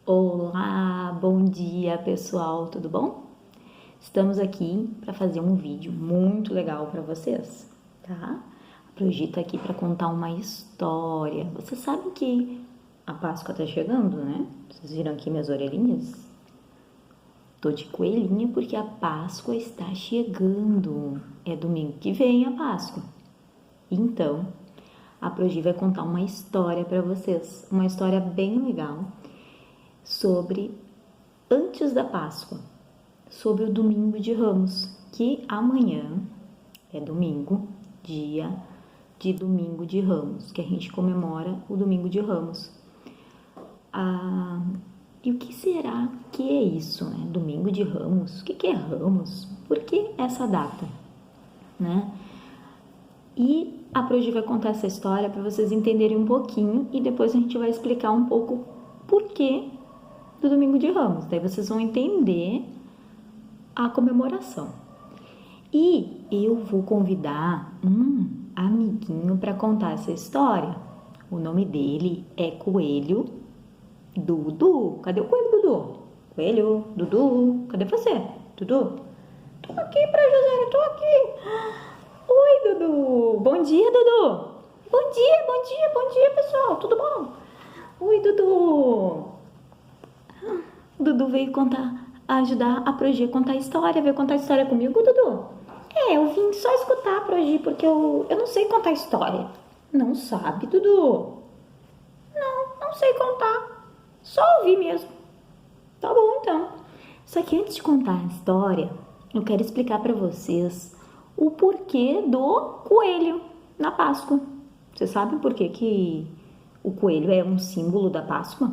Olá, bom dia pessoal, tudo bom? Estamos aqui para fazer um vídeo muito legal para vocês, tá? A Progi tá aqui para contar uma história. Vocês sabem que a Páscoa tá chegando, né? Vocês viram aqui minhas orelhinhas? Tô de coelhinha porque a Páscoa está chegando. É domingo que vem a Páscoa. Então, a Progi vai contar uma história para vocês, uma história bem legal sobre antes da Páscoa, sobre o Domingo de Ramos, que amanhã é domingo, dia de Domingo de Ramos, que a gente comemora o Domingo de Ramos. E o que será que é isso, né? Domingo de Ramos? O que é Ramos? Por que essa data, né? E a Progi vai contar essa história para vocês entenderem um pouquinho e depois a gente vai explicar um pouco por que do Domingo de Ramos. Daí vocês vão entender a comemoração. E eu vou convidar um amiguinho para contar essa história. O nome dele é Coelho Dudu. Cadê o Coelho Dudu? Coelho Dudu, cadê você? Dudu? Tô aqui pra José, tô aqui. Oi, Dudu. Bom dia, Dudu. Bom dia, pessoal. Tudo bom? Oi, Dudu. O Dudu veio ajudar a Progi a contar a história. Veio contar a história comigo, Dudu? Eu vim só escutar a Progi, porque eu não sei contar história. Não sabe, Dudu? Não sei contar. Só ouvir mesmo. Tá bom, então. Só que antes de contar a história, eu quero explicar pra vocês o porquê do coelho na Páscoa. Vocês sabem por que o coelho é um símbolo da Páscoa?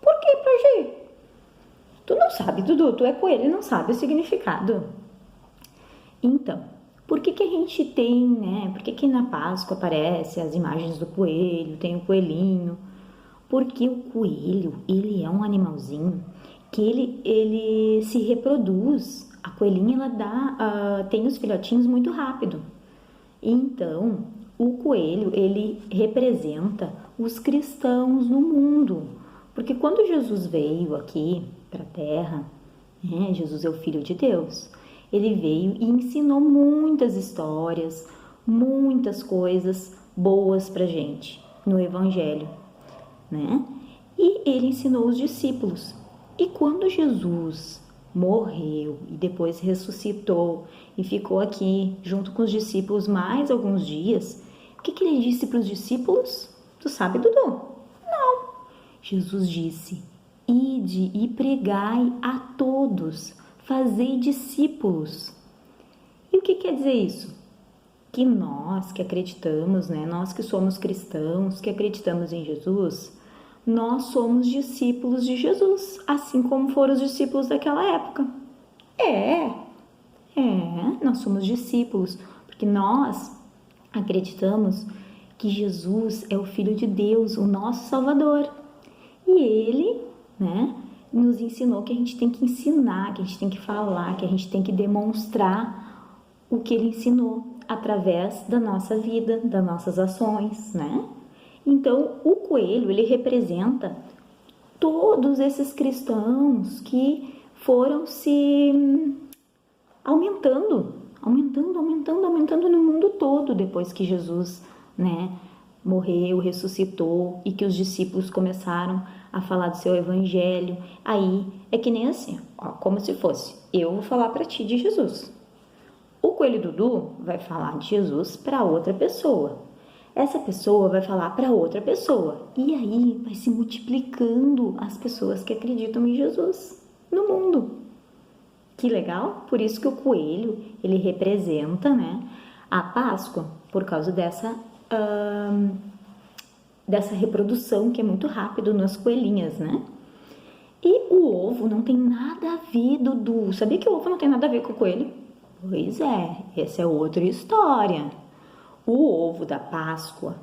Por que, Progi? Tu não sabe, Dudu, tu é coelho e não sabe o significado. Então, por que a gente tem, né? Por que na Páscoa aparece as imagens do coelho, tem o coelhinho? Porque o coelho, ele é um animalzinho que ele se reproduz. A coelhinha, ela tem os filhotinhos muito rápido. Então, o coelho, ele representa os cristãos no mundo. Porque quando Jesus veio aqui para a Terra, né, Jesus é o Filho de Deus, ele veio e ensinou muitas histórias, muitas coisas boas para gente no Evangelho, né? E ele ensinou os discípulos. E quando Jesus morreu e depois ressuscitou e ficou aqui junto com os discípulos mais alguns dias, o que ele disse para os discípulos? Tu sabe, Dudu? Jesus disse: ide e pregai a todos, fazei discípulos. E o que quer dizer isso? Que nós que acreditamos, né? Nós que somos cristãos, que acreditamos em Jesus, nós somos discípulos de Jesus, assim como foram os discípulos daquela época. Nós somos discípulos, porque nós acreditamos que Jesus é o Filho de Deus, o nosso Salvador. E ele, né, nos ensinou que a gente tem que ensinar, que a gente tem que falar, que a gente tem que demonstrar o que ele ensinou através da nossa vida, das nossas ações, né? Então, o coelho, ele representa todos esses cristãos que foram se aumentando no mundo todo depois que Jesus, né, morreu, ressuscitou e que os discípulos começaram a falar do seu evangelho. Aí é que nem assim, ó, como se fosse, eu vou falar para ti de Jesus. O coelho Dudu vai falar de Jesus para outra pessoa. Essa pessoa vai falar para outra pessoa. E aí vai se multiplicando as pessoas que acreditam em Jesus no mundo. Que legal? Por isso que o coelho, ele representa, né, a Páscoa, por causa dessa reprodução que é muito rápido nas coelhinhas, né? E o ovo não tem nada a ver, Dudu. Sabia que o ovo não tem nada a ver com o coelho? Pois é, essa é outra história. O ovo da Páscoa,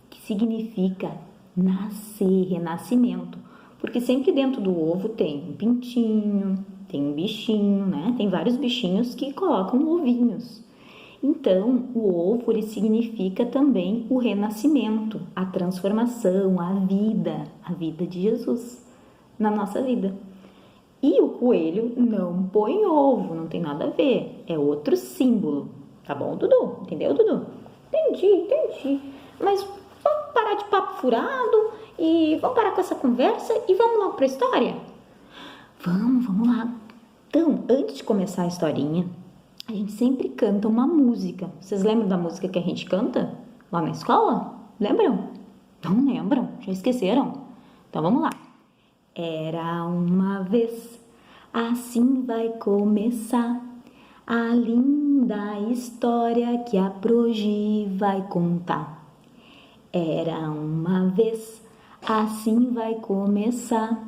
que significa nascer, renascimento. Porque sempre dentro do ovo tem um pintinho, tem um bichinho, né? Tem vários bichinhos que colocam ovinhos. Então, o ovo ele significa também o renascimento, a transformação, a A vida de Jesus na nossa vida. E o coelho não põe ovo, não tem nada a ver. É outro símbolo. Tá bom, Dudu? Entendeu, Dudu? Entendi. Mas vamos parar de papo furado e vamos parar com essa conversa e vamos logo pra história? Vamos lá. Então, antes de começar a historinha, a gente sempre canta uma música. Vocês lembram da música que a gente canta lá na escola? Lembram? Não lembram? Já esqueceram? Então vamos lá. Era uma vez, assim vai começar a linda história que a Progi vai contar. Era uma vez, assim vai começar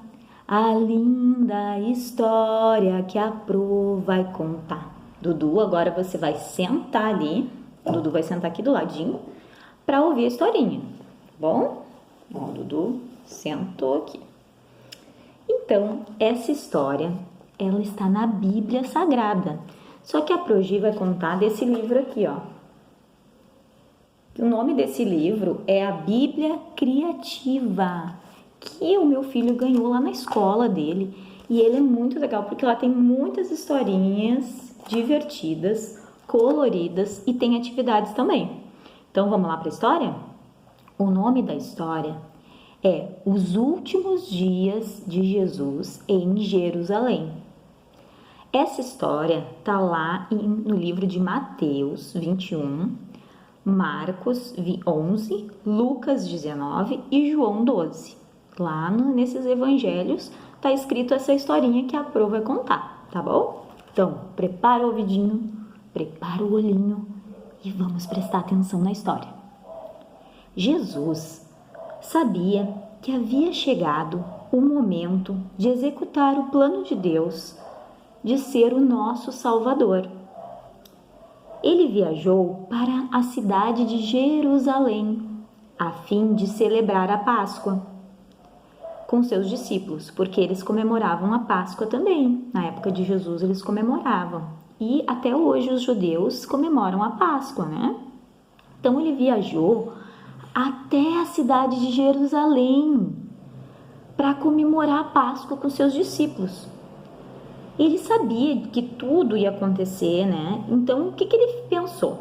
a linda história que a Pro vai contar. Dudu, agora você vai sentar ali, Dudu vai sentar aqui do ladinho para ouvir a historinha, tá bom? Ó, Dudu sentou aqui. Então, essa história, ela está na Bíblia Sagrada. Só que a Progi vai contar desse livro aqui, ó. O nome desse livro é a Bíblia Criativa, que o meu filho ganhou lá na escola dele. E ele é muito legal, porque lá tem muitas historinhas divertidas, coloridas e tem atividades também. Então, vamos lá para a história? O nome da história é Os Últimos Dias de Jesus em Jerusalém. Essa história está lá no livro de Mateus 21, Marcos 11, Lucas 19 e João 12. Lá nesses evangelhos está escrito essa historinha que a Pro vai contar, tá bom? Então, prepara o ouvidinho, prepara o olhinho e vamos prestar atenção na história. Jesus sabia que havia chegado o momento de executar o plano de Deus de ser o nosso Salvador. Ele viajou para a cidade de Jerusalém, a fim de celebrar a Páscoa com seus discípulos, porque eles comemoravam a Páscoa também. Na época de Jesus eles comemoravam. E até hoje os judeus comemoram a Páscoa, né? Então ele viajou até a cidade de Jerusalém para comemorar a Páscoa com seus discípulos. Ele sabia que tudo ia acontecer, né? Então, o que ele pensou?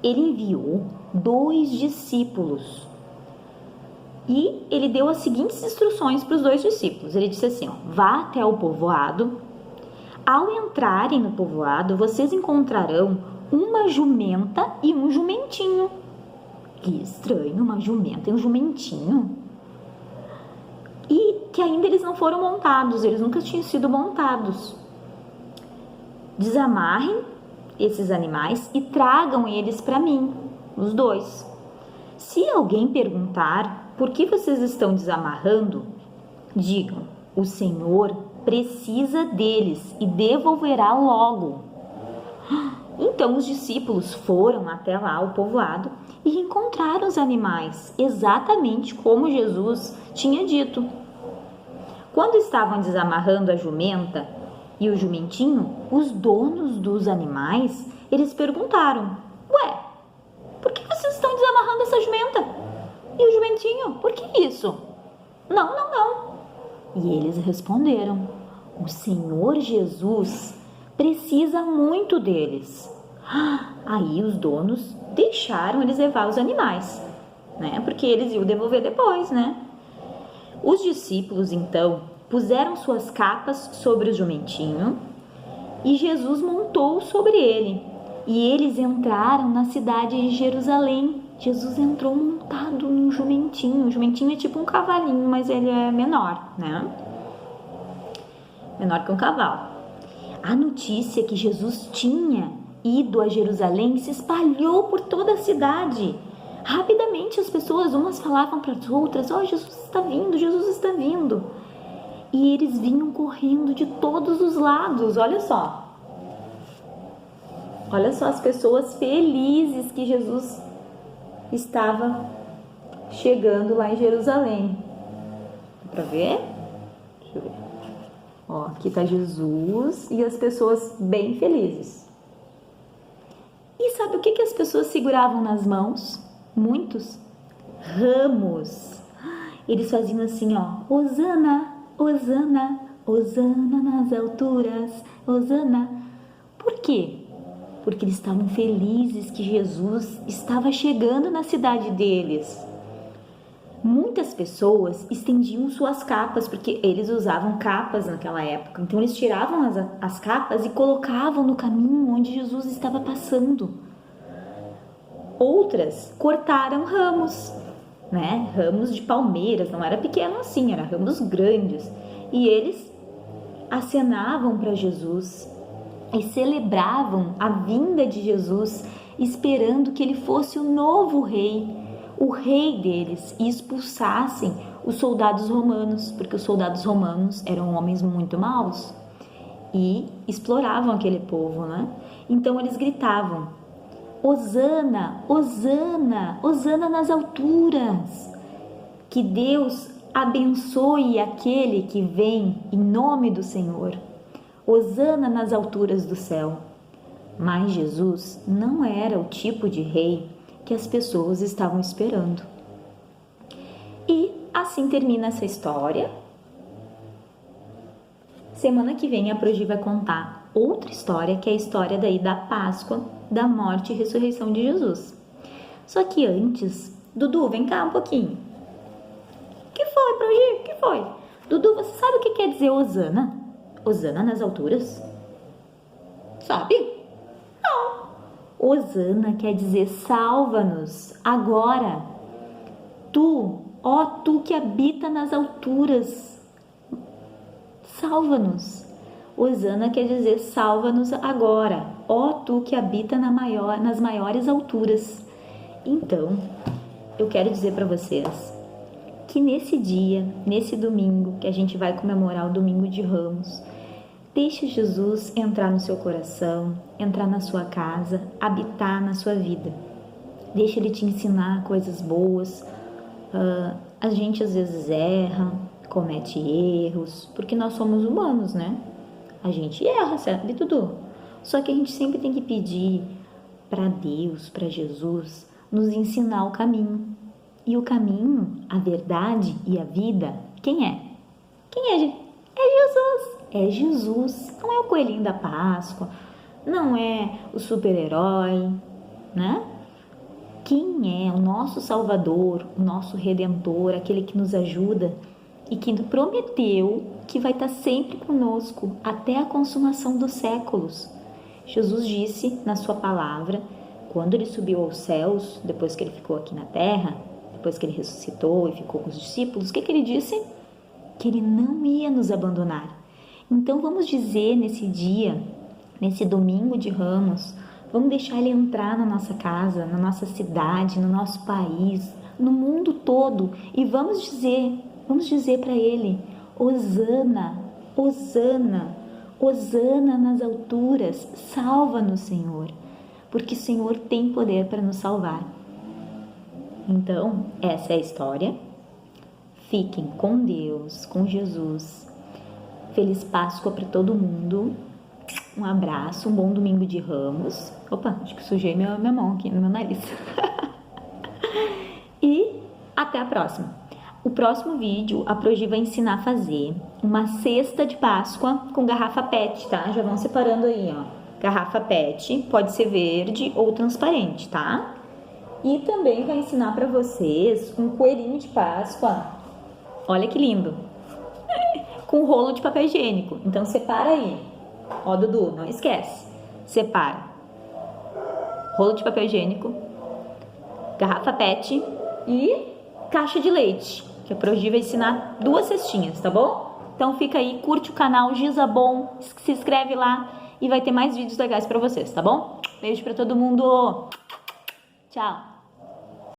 Ele enviou 2 discípulos e ele deu as seguintes instruções para os 2 discípulos. Ele disse assim, ó, vá até o povoado. Ao entrarem no povoado, vocês encontrarão uma jumenta e um jumentinho. Que estranho, uma jumenta e um jumentinho. E que ainda eles não foram montados, eles nunca tinham sido montados. Desamarrem esses animais e tragam eles para mim, os 2. Se alguém perguntar por que vocês estão desamarrando, digam, o Senhor precisa deles e devolverá logo. Então os discípulos foram até lá o povoado e encontraram os animais, exatamente como Jesus tinha dito. Quando estavam desamarrando a jumenta e o jumentinho, os donos dos animais, eles perguntaram, ué, por que vocês estão desamarrando essa jumenta? E o jumentinho, por que isso? Não. E eles responderam, o Senhor Jesus precisa muito deles. Aí os donos deixaram eles levar os animais, né? Porque eles iam devolver depois, né? Os discípulos, então, puseram suas capas sobre o jumentinho e Jesus montou sobre ele. E eles entraram na cidade de Jerusalém. Jesus entrou montado num jumentinho. O jumentinho é tipo um cavalinho, mas ele é menor, né? Menor que um cavalo. A notícia que Jesus tinha ido a Jerusalém se espalhou por toda a cidade. Rapidamente as pessoas, umas falavam para as outras, Jesus está vindo, Jesus está vindo. E eles vinham correndo de todos os lados, olha só. Olha só as pessoas felizes que Jesus estava chegando lá em Jerusalém. Dá para ver? Deixa eu ver. Ó, aqui está Jesus e as pessoas bem felizes. E sabe o que as pessoas seguravam nas mãos? Muitos ramos. eles faziam assim, ó, Hosana, Hosana, Hosana nas alturas, Hosana. Por quê? Porque eles estavam felizes que Jesus estava chegando na cidade deles. Muitas pessoas estendiam suas capas, porque eles usavam capas naquela época. Então eles tiravam as capas e colocavam no caminho onde Jesus estava passando. Outras cortaram ramos, né? Ramos de palmeiras, não era pequeno assim, eram ramos grandes. E eles acenavam para Jesus e celebravam a vinda de Jesus, esperando que ele fosse o novo rei, o rei deles, e expulsassem os soldados romanos, porque os soldados romanos eram homens muito maus e exploravam aquele povo, né? Então eles gritavam: Hosana, Hosana, Hosana nas alturas. Que Deus abençoe aquele que vem em nome do Senhor. Hosana nas alturas do céu. Mas Jesus não era o tipo de rei que as pessoas estavam esperando. E assim termina essa história. Semana que vem a Progi vai contar outra história, que é a história daí da Páscoa, da morte e ressurreição de Jesus. Só que antes, Dudu, vem cá um pouquinho. Que foi, Progi? Que foi? Dudu, você sabe o que quer dizer Hosana? Hosana nas alturas? Sabe? Não. Hosana quer dizer salva-nos agora. Tu, ó tu que habita nas alturas, salva-nos. Hosana quer dizer salva-nos agora, ó tu que habita nas maiores alturas. Então, eu quero dizer para vocês que nesse dia, nesse domingo, que a gente vai comemorar o Domingo de Ramos, deixe Jesus entrar no seu coração, entrar na sua casa, habitar na sua vida. Deixe Ele te ensinar coisas boas. A gente às vezes erra, comete erros, porque nós somos humanos, né? A gente erra, sabe, Dudu? Só que a gente sempre tem que pedir para Deus, para Jesus, nos ensinar o caminho. E o caminho, a verdade e a vida, quem é? Quem é? É Jesus. É Jesus. Não é o coelhinho da Páscoa, não é o super-herói, né? Quem é o nosso Salvador, o nosso Redentor, aquele que nos ajuda e que prometeu que vai estar sempre conosco até a consumação dos séculos. Jesus disse na sua palavra, quando ele subiu aos céus, depois que ele ficou aqui na terra, depois que ele ressuscitou e ficou com os discípulos, o que ele disse? Que ele não ia nos abandonar. Então vamos dizer nesse dia, nesse domingo de Ramos, vamos deixar ele entrar na nossa casa, na nossa cidade, no nosso país, no mundo todo, e vamos dizer para ele: Hosana, Hosana, Hosana nas alturas, salva-nos, Senhor, porque o Senhor tem poder para nos salvar. Então, essa é a história. Fiquem com Deus, com Jesus. Feliz Páscoa para todo mundo. Um abraço, um bom domingo de Ramos. Opa, acho que sujei minha mão aqui no meu nariz. E até a próxima. O próximo vídeo, a Progi vai ensinar a fazer uma cesta de Páscoa com garrafa PET, tá? Já vão separando aí, ó. Garrafa PET, pode ser verde ou transparente, tá? E também vai ensinar para vocês um coelhinho de Páscoa. Olha que lindo. Com rolo de papel higiênico. Então separa aí. Ó, Dudu, não esquece. Separa. Rolo de papel higiênico, garrafa PET e caixa de leite. Que a Progi vai ensinar 2 cestinhas, tá bom? Então fica aí, curte o canal Gisabon, se inscreve lá e vai ter mais vídeos legais pra vocês, tá bom? Beijo pra todo mundo. Tchau.